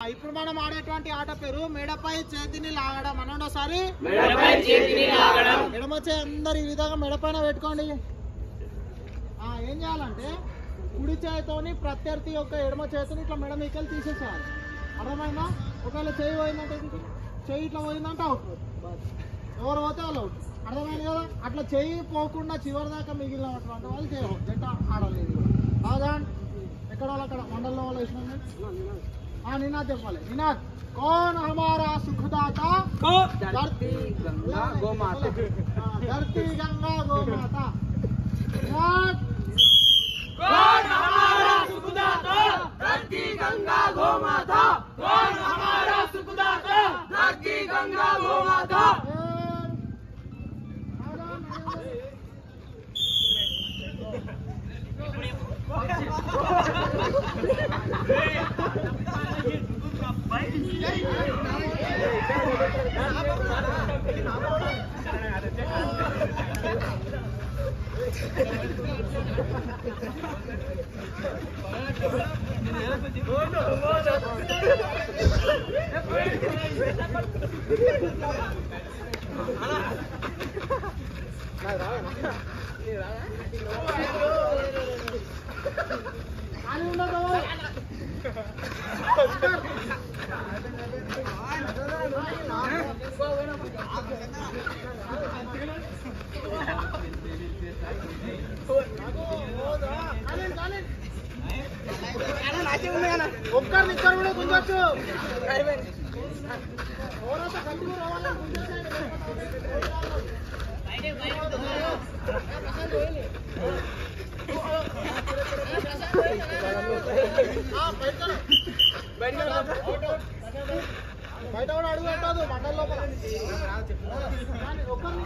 ఇప్పుడు మనం ఆడేటువంటి ఆట పేరు మెడపై చేతిని లాగడం. అనండి ఒకసారి. ఎడమ చేయి అందరు ఈ విధంగా మెడపైన పెట్టుకోండి. ఏం చేయాలంటే కుడి చేతితోని ప్రత్యర్థి యొక్క ఎడమ చేతిని ఇట్లా మెడ మీకెళ్ళి తీసేసేయాలి. అర్థమైందా? ఒకవేళ చేయి పోయిందంటే చేయి ఇట్లా పోయిందంటే అవుట్, ఎవరు పోతే వాళ్ళు అవుట్. అర్థమైంది కదా? అట్లా చేయి పోకుండా చివరి దాకా మిగిలినటువంటి వాళ్ళు చేయవు. జంట ఆడాలి. కాదా? ఎక్కడ వాళ్ళు అక్కడ మండలంలో వాళ్ళు వేసిన निनाद చెప్పాలి. నినాద్ कौन हमारा सुखदाता? धरती गंगा गौ माता. धरती गंगा गौ माता. निनाद कौन हमारा सुखदाता? धरती गंगा गौ माता. कौन हमारा सुखदाता? धरती गंगा गौ माता. ఒక్కరిని ఇద్దరు కూడా గుంజొచ్చు. ఎవరైతే గట్టిగా రావాలని గుంజొచ్చాయండి. బయట కూడా అడుగు పెట్టదు మండల లోపల. ఒక్కరిని